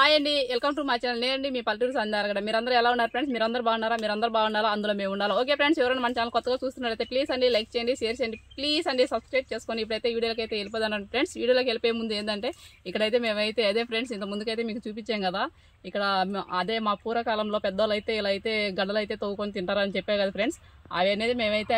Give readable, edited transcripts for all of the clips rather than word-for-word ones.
Hi అండి, welcome to my channel. నేనండి మీ పల్లెటూరు సందారగడ. మీరందరూ ఎలా ఉన్నారు ఫ్రెండ్స్? మీరందరూ బాగున్నారా? అందులో మేము ఉండాలి. ఓకే ఫ్రెండ్స్, ఎవరైనా మన ఛానల్ కొత్తగా చూస్తున్నట్లయితే ప్లీజ్ అండి లైక్ చేయండి, షేర్ చేయండి, ప్లీజ్ అండి సబ్స్క్రైబ్ చేసుకొని ఇప్పుడైతే వీడియోకి అయితే వెళ్ళిపోదాను ఫ్రెండ్స్. వీడియోలోకి వెళ్ళిపోయే ముందు ఏంటంటే ఇక్కడైతే మేమైతే అదే ఫ్రెండ్స్ ఇంత ముందుకైతే మీకు చూపించాం కదా. ఇక్కడ అదే మా పూర్వకాలంలో పెద్దవాళ్ళు అయితే ఇలా అయితే గడ్డలు అయితే తవ్వుకొని తింటారని చెప్పే కదా ఫ్రెండ్స్. అవి అనేది మేమైతే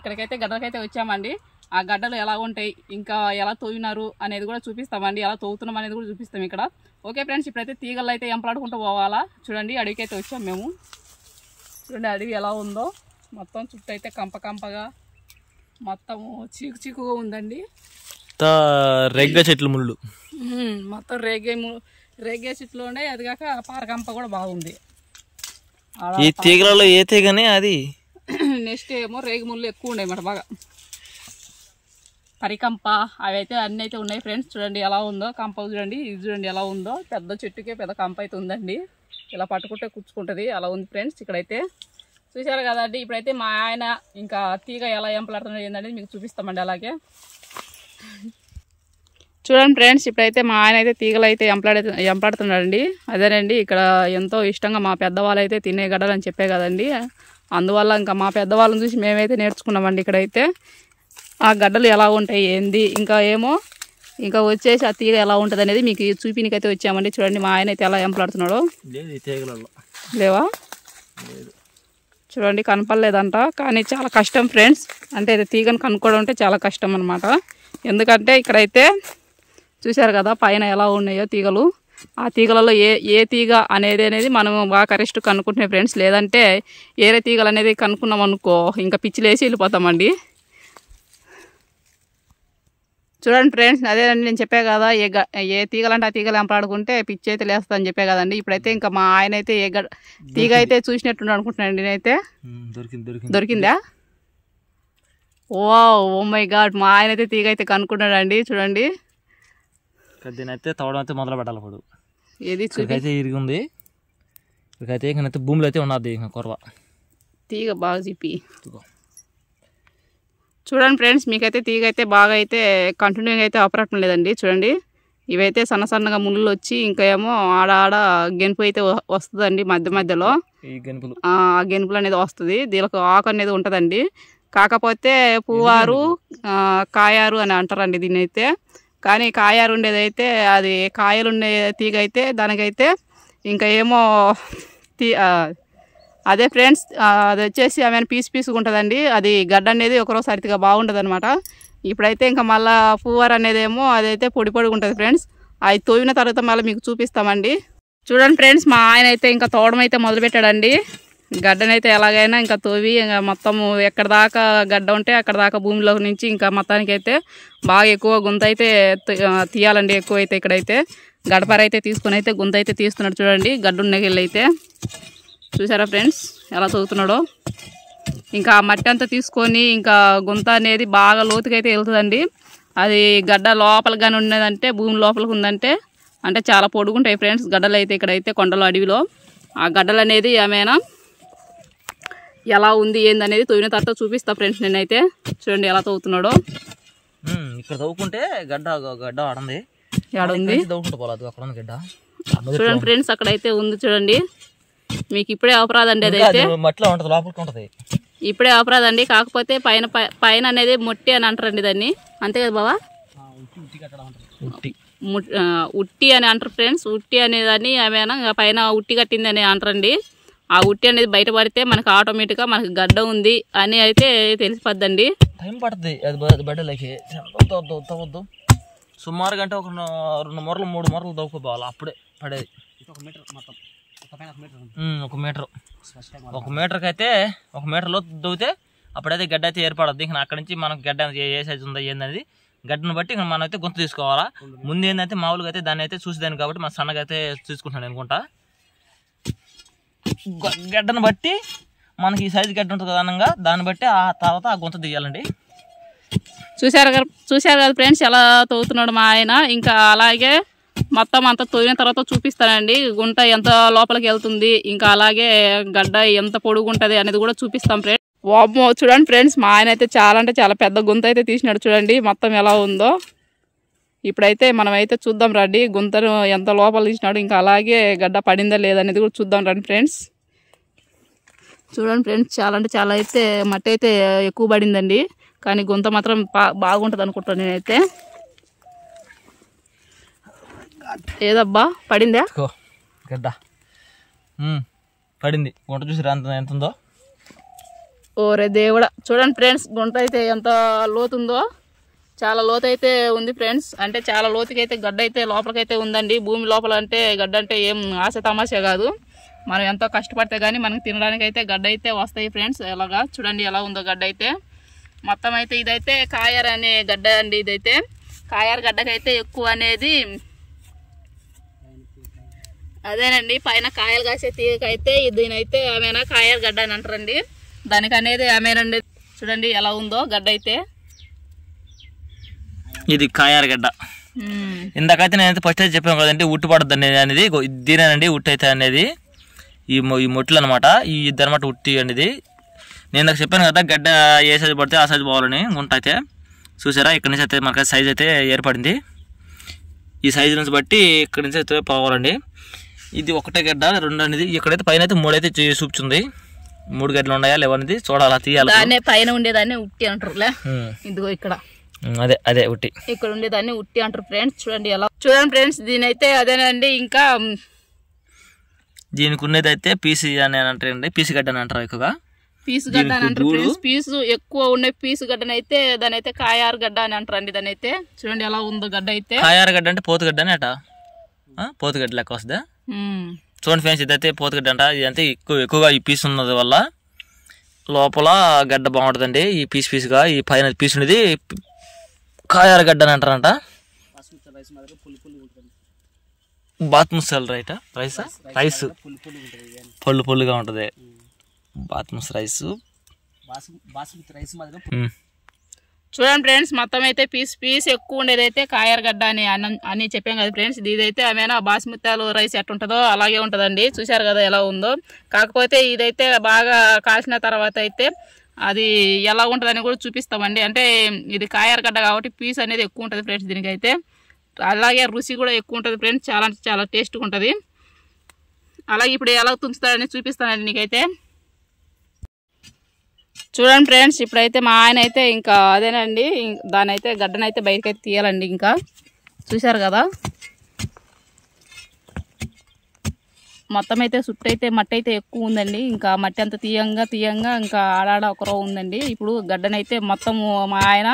ఇక్కడికైతే గడ్డలకైతే వచ్చామండి. ఆ గడ్డలు ఎలా ఉంటాయి, ఇంకా ఎలా తవ్వినారు అనేది కూడా చూపిస్తామండి, ఎలా తవ్వుతున్నాం అనేది కూడా చూపిస్తాం ఇక్కడ. ఓకే ఫ్రెండ్స్, ఇప్పుడైతే తీగలు అయితే ఎంపలాడుకుంటూ పోవాలా. చూడండి, అడవికి అయితే వచ్చాం మేము. చూడండి అడవి ఎలా ఉందో, మొత్తం చుట్టూ అయితే కంపగా మొత్తము చీకుగా ఉందండి. రేగ్గా చెట్లు ముళ్ళు మొత్తం రేగే చెట్లు ఉండే, అది కాక పారకంప కూడా బాగుంది. ఈ తీగలలో ఏ తీగనే అది నెక్స్ట్ ఏమో రేగి ముళ్ళు ఎక్కువ ఉండే అన్నమాట, బాగా పరికంప అవి అయితే అన్నీ అయితే ఉన్నాయి ఫ్రెండ్స్. చూడండి ఎలా ఉందో కంప, చూడండి ఇది చూడండి ఎలా ఉందో. పెద్ద చెట్టుకే పెద్ద కంప అయితే ఉందండి, ఇలా పట్టుకుంటే కూర్చుకుంటుంది, అలా ఉంది ఫ్రెండ్స్. ఇక్కడైతే చూసారు కదండి. ఇప్పుడైతే మా ఆయన ఇంకా తీగ ఎలా ఎంపలాడుతున్నది ఏంటనేది మీకు చూపిస్తామండి. అలాగే చూడండి ఫ్రెండ్స్, ఇప్పుడైతే మా ఆయన అయితే తీగలు అయితే ఎంపలాడుతున్నాడండి. అదేనండి, ఇక్కడ ఎంతో ఇష్టంగా మా పెద్దవాళ్ళు అయితే తినే గడ్డలు అని చెప్పే కదండి. అందువల్ల ఇంకా మా పెద్దవాళ్ళని చూసి మేమైతే నేర్చుకున్నామండి. ఇక్కడైతే ఆ గడ్డలు ఎలా ఉంటాయి ఏంది, ఇంకా వచ్చేసి ఆ తీగ ఎలా ఉంటుంది అనేది మీకు చూపినికైతే వచ్చామండి. చూడండి మా ఆయన అయితే ఎలా ఎంపలాడుతున్నాడో. లేవా? చూడండి కనపడలేదంట, కానీ చాలా కష్టం ఫ్రెండ్స్. అంటే తీగను కనుక్కోవడం అంటే చాలా కష్టం అనమాట. ఎందుకంటే ఇక్కడైతే చూశారు కదా పైన ఎలా ఉన్నాయో తీగలు. ఆ తీగలలో ఏ తీగ అనేది మనం బాగా కరెక్ట్ కనుక్కుంటున్నాయి ఫ్రెండ్స్. లేదంటే ఏరే తీగలు అనేది కనుక్కున్నాం అనుకో, ఇంకా పిచ్చిలేసి వెళ్ళిపోతామండి. చూడండి ఫ్రెండ్స్, అదేనండి నేను చెప్పే కదా, ఏ తీగలంటే ఆ తీగలు ఎంపలాడుకుంటే పిచ్చి అయితే లేస్తా అని చెప్పే కదండి. ఇప్పుడైతే ఇంకా మా ఆయన అయితే తీగ అయితే చూసినట్టు అనుకుంటున్నాను నేనైతే. దొరికిందా? ఓ మై గాడ్, మా ఆయన అయితే తీగ అయితే కనుక్కున్నాడండి. చూడండి అయితే తవ్వడం అయితే మొదలు పెట్టాలి. ఇప్పుడు ఏది అయితే ఇరిగి ఉంది, ఇక్కడైతే ఇంకనైతే భూమిలో అయితే ఉన్నది ఇంకా కొరవ తీగ బాగా చెప్పి. చూడండి ఫ్రెండ్స్, మీకైతే తీగ అయితే బాగా అయితే కంటిన్యూగా అయితే ఆపరటం లేదండి. చూడండి ఇవైతే సన్నగా ముళ్ళు వచ్చి ఇంకా ఏమో ఆడ గెనుపు అయితే వస్తుందండి మధ్యలో. ఆ గెనుపులు అనేది వస్తుంది, దీనికి ఆకు అనేది ఉంటుందండి. కాకపోతే పువ్వారు కాయారు అని అంటారండి దీన్ని అయితే. కానీ కాయారు ఉండేదైతే అది కాయలు ఉండే తీగ అయితే దానికైతే ఇంకా ఏమో అదే ఫ్రెండ్స్, అది వచ్చేసి ఆమె పీసుగా ఉంటుందండి. అది గడ్డ అనేది ఒకరోజు సరితిగా బాగుంటుంది అనమాట. ఇప్పుడైతే ఇంకా మళ్ళీ పువ్వారు అనేది ఏమో అదైతే పొడిగా ఉంటుంది ఫ్రెండ్స్. అది తోవిన తర్వాత మళ్ళీ మీకు చూపిస్తామండి. చూడండి ఫ్రెండ్స్, మా ఆయన అయితే ఇంకా తోవడం అయితే మొదలుపెట్టాడండి. గడ్డనైతే ఎలాగైనా ఇంకా తోవి ఇంకా మొత్తము ఎక్కడ దాకా గడ్డ ఉంటే అక్కడ దాకా భూమిలో నుంచి ఇంకా మొత్తానికి అయితే బాగా ఎక్కువ గుంత అయితే తీయాలండి. ఎక్కువ అయితే ఇక్కడైతే గడపర అయితే తీసుకుని అయితే గుంత అయితే తీస్తున్నాడు. చూడండి గడ్డున్నకెళ్ళి అయితే చూసారా ఫ్రెండ్స్ ఎలా తవ్వుతున్నాడో. ఇంకా మట్టి అంతా తీసుకొని ఇంకా గుంత అనేది బాగా లోతుగా అయితే వెళ్తుందండి. అది గడ్డ లోపలికి కానీ ఉన్నదంటే భూమి లోపలికి ఉందంటే అంటే చాలా పొడుగుంటాయి ఫ్రెండ్స్ గడ్డలు అయితే. ఇక్కడైతే కొండల అడవిలో ఆ గడ్డలు అనేది ఏమైనా ఎలా ఉంది ఏందనేది తవ్విన తర్వాత చూపిస్తా ఫ్రెండ్స్. నేనైతే చూడండి ఎలా తవ్వుతున్నాడో. ఇక్కడ తవ్వుకుంటే గడ్డ ఆడంది చూడండి ఫ్రెండ్స్, అక్కడైతే ఉంది చూడండి. మీకు ఇప్పుడే అవపరాదండి, అదైతే ఇప్పుడే అవపరాదండి. కాకపోతే పైన అనేది మొట్టి అని అంటారండి దాన్ని, అంతే కదా బావా? ఉట్టి అని అంటారు ఫ్రెండ్స్. ఉట్టి అనేదాన్ని ఏమైనా పైన ఉట్టి కట్టింది అని అంటారండి. ఆ ఉట్టి అనేది బయటపడితే మనకు ఆటోమేటిక్గా మనకు గడ్డ ఉంది అని అయితే తెలిసిపోద్దండి. టైం పడుతుంది అది బడ్డలకి. తవ్వద్దు, సుమారుగా అంటే ఒక 2 మూరలు 3 మూరలు తవ్వుకోవాలి, అప్పుడే పడేది. 1 మీటర్ మొత్తం, 1 మీటర్. 1 మీటర్కి అయితే 1 మీటర్ లోతు తవ్వితే అప్పుడైతే గడ్డ అయితే ఏర్పడద్ది. ఇంకా అక్కడి నుంచి మనకు గడ్డ ఏ సైజు ఉందో ఏందనేది గడ్డను బట్టి ఇంకా మనం అయితే గుంత తీసుకోవాలా. ముందు ఏంటంటే మామూలుగా అయితే దాన్ని అయితే చూసేదాన్ని కాబట్టి మన సన్నగా అయితే చూసుకుంటాను అనుకుంటా. గడ్డను బట్టి మనకి ఈ సైజు గడ్డ ఉంటుంది అనంగా, దాన్ని బట్టి ఆ తర్వాత ఆ గుంత తీయాలండి. చూశారు కదా ఫ్రెండ్స్ ఎలా తవ్వుతున్నాడు మా ఆయన. ఇంకా అలాగే మొత్తం అంతా తవ్విన తర్వాత చూపిస్తానండి గుంట ఎంత లోపలికి వెళ్తుంది, ఇంకా అలాగే గడ్డ ఎంత పొడుగుంటుంది అనేది కూడా చూపిస్తాం ఫ్రెండ్స్. వామ్మో చూడండి ఫ్రెండ్స్, మా ఆయన అయితే చాలా అంటే చాలా పెద్ద గుంత అయితే తీసినాడు. చూడండి మొత్తం ఎలా ఉందో. ఇప్పుడైతే మనమైతే చూద్దాం రండి గుంతను ఎంత లోపల తీసినాడు, ఇంకా అలాగే గడ్డ పడిందా లేదనేది కూడా చూద్దాం రండి ఫ్రెండ్స్. చూడండి ఫ్రెండ్స్, చాలా అంటే చాలా అయితే మట్టి అయితే ఎక్కువ పడిందండి, కానీ గుంత మాత్రం బాగుంటుంది అనుకుంటాను నేనైతే. ఏదబ్బా పడిందా గడ్డ? పడింది. గుంట చూసి ఎంత ఉందో. ఓరే దేవుడా, చూడండి ఫ్రెండ్స్ గుంట అయితే ఎంత లోతుందో, చాలా లోతు అయితే ఉంది ఫ్రెండ్స్. అంటే చాలా లోతుకి అయితే గడ్డ అయితే లోపలికైతే ఉందండి. భూమి లోపల అంటే గడ్డ అంటే ఏం ఆశ తమాషా కాదు, మనం ఎంతో కష్టపడితే కానీ మనకి తినడానికి అయితే గడ్డ అయితే వస్తాయి ఫ్రెండ్స్. ఎలాగా చూడండి ఎలా ఉందో గడ్డ అయితే మొత్తం అయితే. ఇదైతే కాయర్ అనే గడ్డ అండి. ఇదైతే కాయర్ గడ్డకైతే ఎక్కువ అనేది అదేనండి, పైన కాయలు కాసే తీగకైతే దీనైతే ఆమెనా కాయర్ గడ్డ అని అంటారండి. దానికి అనేది ఆమెనండి. చూడండి ఎలా ఉందో గడ్డ అయితే. ఇది కాయర్ గడ్డ. ఇందాకైతే నేనైతే ఫస్ట్ అయితే చెప్పాను కదండి ఉట్టు పడద్దు అనేది. దీనేనండి ఉట్టు అయితే అనేది ఈ మొట్లు అనమాట. ఇది అనమాట ఉట్టి అనేది. నేను నాకు చెప్పాను కదా గడ్డ ఏ సైజు పడితే ఆ సైజు పోవాలని. గుంట అయితే చూసారా, ఇక్కడ నుంచి అయితే మనకి సైజ్ అయితే ఏర్పడింది. ఈ సైజు నుంచి బట్టి ఇక్కడ నుంచి అయితే పోవాలండి. ఇది ఒకటే గడ్డ, రెండు అనేది. ఇక్కడైతే పైన అయితే 3 అయితే చూపుతుంది. 3 గడ్డలు ఉన్నాయా లేవనేది చూడాలా, తీయాలి. పైన ఉండేదాన్ని ఉట్టి అంటారులే. ఇదిగో ఇక్కడ అదే ఉట్టి, ఇక్కడ ఉండేదాన్ని ఉట్టి అంటారు ఫ్రెండ్స్. చూడండి ఎలా. చూడండి ఫ్రెండ్స్ దీనైతే అదేనండి. ఇంకా దీనికి ఉన్నది అయితే పీసు అని అంటారండి. పీసు గడ్డ అని అంటారు ఎక్కువగా. పీసు గడ్డ అని అంటారు ఫ్రెండ్స్. పీసు ఎక్కువ ఉండే పీసు గడ్డనైతే దాని అయితే కాయారు గడ్డ అని అంటారండి. దాని అయితే చూడండి ఎలా ఉందో గడ్డ అయితే. కాయారు గడ్డ అంటే పోతుగడ్డ అని అట. పోతుగడ్డ లెక్క వస్తుందా? చూడండి ఫ్రెండ్స్, ఇదైతే పోతుగడ్డ అంట. ఇదంటే ఎక్కువగా ఈ పీసు ఉన్నది వల్ల లోపల గడ్డ బాగుంటుందండి. ఈ పీసుగా ఈ పైన పీసు ఉన్నది కాయారు గడ్డ అని అంటారంట. బాత్ముసల్ రైస్ పొల్లుగా ఉంటుంది. బాత్ముస్ రైస్. చూడండి ఫ్రెండ్స్, మొత్తం అయితే పీస్ ఎక్కువ ఉండేది అయితే కాయర్ గడ్డ అని చెప్పాం కదా ఫ్రెండ్స్. ఇదైతే ఆమెనా బాస్మతి రైస్ ఎట్టుంటుందో అలాగే ఉంటుందండి. చూశారు కదా ఎలా ఉందో. కాకపోతే ఇదైతే బాగా కాల్చిన తర్వాత అయితే అది ఎలా ఉంటుందని కూడా చూపిస్తామండి. అంటే ఇది కాయర్ గడ్డ కాబట్టి పీస్ అనేది ఎక్కువ ఉంటుంది ఫ్రెండ్స్ దీనికైతే. అలాగే రుచి కూడా ఎక్కువ ఉంటుంది ఫ్రెండ్స్. చాలా అంటే చాలా టేస్ట్గా ఉంటుంది. అలాగే ఇప్పుడు ఎలా తుంచుతాడని చూపిస్తానండి నీకైతే. చూడండి ఫ్రెండ్స్, ఇప్పుడైతే మా ఆయన అయితే ఇంకా అదేనండి దాని అయితే గడ్డనైతే బయటకైతే తీయాలండి. ఇంకా చూశారు కదా మొత్తం అయితే చుట్టూ అయితే మట్టి అయితే ఎక్కువ ఉందండి. ఇంకా మట్టి అంతా తీయంగా ఇంకా ఆడాడ ఒకరో ఉందండి. ఇప్పుడు గడ్డనైతే మొత్తం మా ఆయన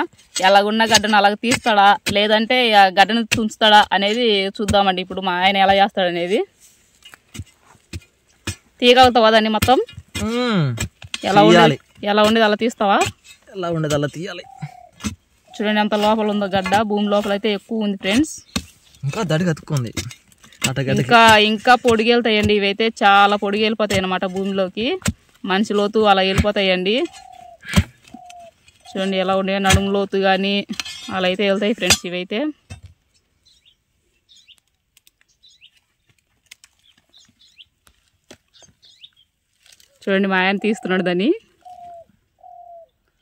ఎలాగున్న గడ్డను అలాగ తీస్తాడా లేదంటే గడ్డను తుంచుతాడా అనేది చూద్దామండి. ఇప్పుడు మా ఆయన ఎలా చేస్తాడు అనేది. తీయగలుగుతావా దాన్ని మొత్తం? ఎలా ఉండేది అలా తీస్తావా? ఎలా ఉండేది అలా తీయాలి. చూడండి ఎంత లోపల ఉందో గడ్డ. భూమి లోపల అయితే ఎక్కువ ఉంది ఫ్రెండ్స్. ఇంకా దడిగా అతుక్కుంది. ఇంకా పొడిగి వెళ్తాయండి. ఇవైతే చాలా పొడిగి వెళ్ళిపోతాయి అన్నమాట భూమిలోకి. మనిషి లోతు అలా వెళ్ళిపోతాయండి. చూడండి ఎలా ఉండే నడుము లోతు కానీ అలా అయితే వెళ్తాయి ఫ్రెండ్స్ ఇవైతే. చూడండి మా ఆయన తీస్తున్నాడు దాన్ని.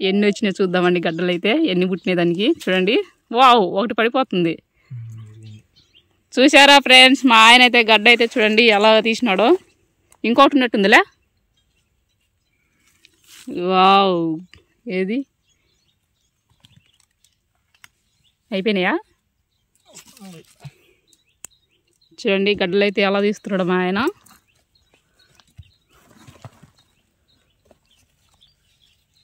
ఎన్ని వచ్చినాయి చూద్దామండి గడ్డలు అయితే ఎన్ని పుట్టినాయి దానికి. చూడండి వావ్, ఒకటి పడిపోతుంది. చూసారా ఫ్రెండ్స్, మా ఆయన అయితే గడ్డ అయితే చూడండి ఎలా తీసినాడో. ఇంకొకటి ఉన్నట్టుందిలే. వావ్, ఏది అయిపోయినాయా? చూడండి గడ్డలు అయితే ఎలా తీస్తున్నాడు మా ఆయన.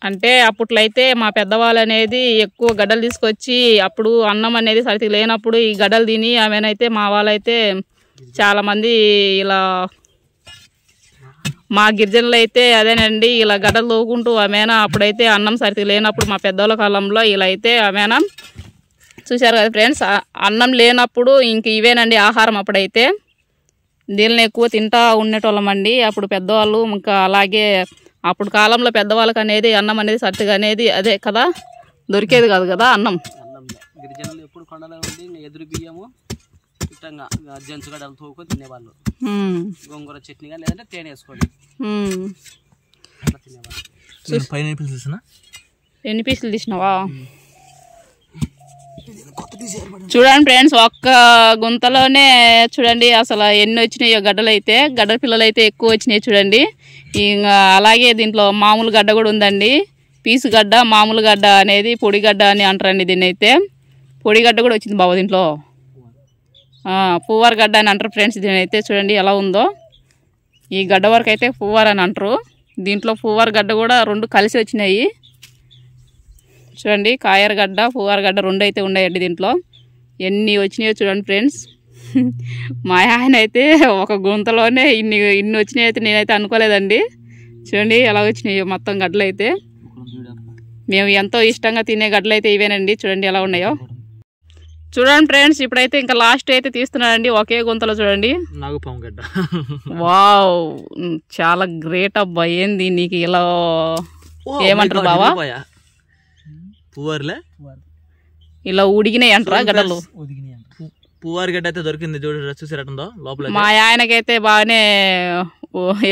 అంటే అప్పట్లో అయితే మా పెద్దవాళ్ళు అనేది ఎక్కువ గడ్డలు తీసుకొచ్చి అప్పుడు అన్నం అనేది సరిగ్గా లేనప్పుడు ఈ గడ్డలు తిని ఆమెనైతే మా వాళ్ళైతే చాలామంది ఇలా మా గిరిజనులు అయితే అదేనండి ఇలా గడ్డలు తోగుకుంటూ ఆమెనా అప్పుడైతే అన్నం సరిగ్గా లేనప్పుడు మా పెద్దవాళ్ళ కాలంలో ఇలా అయితే ఆమెనా చూశారు కదా ఫ్రెండ్స్. అన్నం లేనప్పుడు ఇంక ఇవేనండి ఆహారం. అప్పుడైతే దీనిని ఎక్కువ తింటా ఉండేటోళ్ళమండి అప్పుడు పెద్దవాళ్ళు. ఇంకా అలాగే అప్పుడు కాలంలో పెద్దవాళ్ళకి అనేది అన్నం అనేది సరిగ్గా అనేది అదే కదా దొరికేది కాదు కదా అన్నం. గిరిజనులు ఎప్పుడు కొండలో ఉండి ఎదురు బియ్యము ఇట్టంగా జంచుగడ్డలు తోకొని తినేవాళ్ళు. గోంగూర చట్నీ కానీ లేదంటే తేనె వేసుకోండి తినేవాళ్ళు. పైన ఎన్ని పీసులు తీసినావా? చూడండి ఫ్రెండ్స్, ఒక్క గుంతలోనే చూడండి అసలు ఎన్ని వచ్చినాయో గడ్డలు అయితే. గడ్డ పిల్లలు అయితే ఎక్కువ వచ్చినాయి చూడండి. ఇంకా అలాగే దీంట్లో మామూలు గడ్డ కూడా ఉందండి. పీసు గడ్డ, మామూలు గడ్డ అనేది పొడిగడ్డ అని అంటారండి. దీన్ని అయితే పొడిగడ్డ కూడా వచ్చింది బాబు దీంట్లో. పువ్వారు గడ్డ అని అంటారు ఫ్రెండ్స్. దీని అయితే చూడండి ఎలా ఉందో. ఈ గడ్డ వరకు అయితే పువ్వారు అని అంటారు. దీంట్లో పువ్వారు గడ్డ కూడా రెండు కలిసి వచ్చినాయి చూడండి. కాయర గడ్డ, పువ్వారు గడ్డ రెండు అయితే ఉన్నాయండి దీంట్లో. ఎన్ని వచ్చినాయో చూడండి ఫ్రెండ్స్. మా ఆయన అయితే ఒక గుంతలోనే ఇన్ని వచ్చినాయి అయితే నేనైతే అనుకోలేదండి. చూడండి ఎలా వచ్చినాయో మొత్తం గడ్డలు అయితే. మేము ఎంతో ఇష్టంగా తినే గడ్డలు అయితే ఇవేనండి. చూడండి ఎలా ఉన్నాయో. చూడండి ఫ్రెండ్స్, ఇప్పుడైతే ఇంకా లాస్ట్ అయితే తీస్తున్నానండి ఒకే గుంతలో. చూడండి నాగుపాము గడ్డ. వావ్, చాలా గ్రేట్ అబ్బా. ఏంది నీకు ఇలా ఏమంటారు బావా? పువ్వారులే ఇలా ఉడిగినాయి అంటారా గడ్డలు? పువ్వారు గడ్డ అయితే దొరికింది చూడండి, చూసారటుందో లోపల. మా ఆయనకైతే బాగానే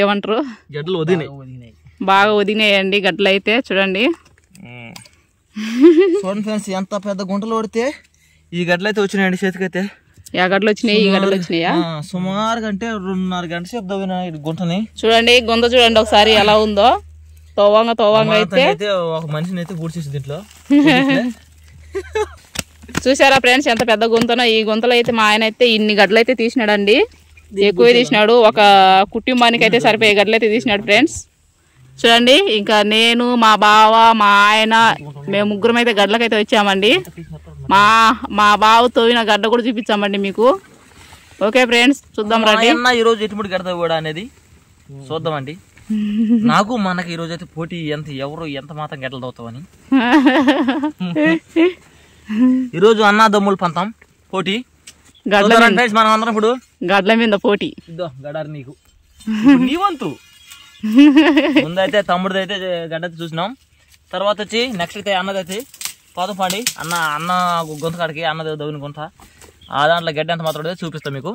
ఏమంటారు గడ్డలు వదిలినాయి, బాగా వదిలినాయండి గడ్డలు అయితే. చూడండి చూడండి ఫ్రెండ్స్, ఎంత పెద్ద గుంటలు పడితే ఈ గడ్డలు అయితే వచ్చినాయండి చేతికైతే. ఆ గడ్డలు వచ్చినాయి, ఈ గడ్డలు వచ్చినాయా? సుమారుగా అంటే 2.5 గంటల సేపు దవ్విన గుంటని. చూడండి గుంత చూడండి ఒకసారి ఎలా ఉందో. తోవంగా అయితే ఒక మనిషిని అయితే పూడ్చేసి దీంట్లో. చూసారా ఫ్రెండ్స్ ఎంత పెద్ద గుంతనో. ఈ గుంతలో అయితే మా ఆయన అయితే ఇన్ని గడ్డలు అయితే తీసినాడండి. ఎక్కువ తీసినాడు. ఒక కుటుంబానికి అయితే సరిపోయే గడ్డలు అయితే తీసినాడు ఫ్రెండ్స్. చూడండి ఇంకా నేను, మా బావ, మా ఆయన, మేము ముగ్గురం అయితే గడ్డలకైతే వచ్చామండి. మా బావ తోవిన గడ్డ కూడా చూపించామండి మీకు. ఓకే ఫ్రెండ్స్, చూద్దాం రండి. ఈరోజు ఎటువంటి గడ్డ కూడా అనేది చూద్దామండి. నాకు మనకి ఈరోజు అయితే పోటీ ఎవరు ఎంత మాత్రం గడ్డలు తవ్వుతామని. ఈరోజు అన్నదమ్ములు పంతం పోటీ. మనం అందరం ఇప్పుడు గడ్ల మీద పోటీ. గడారు నీకు నీ వంతు. ముందైతే తమ్ముడిది అయితే గడ్డ చూసినాం. తర్వాత వచ్చి నెక్స్ట్ అయితే అన్నదైతే పాదపాడి అన్న గొంత కాడికి అన్నది దవ్విన గుంత. ఆ దాంట్లో గడ్డ ఎంత మాత్రం చూపిస్తాం మీకు.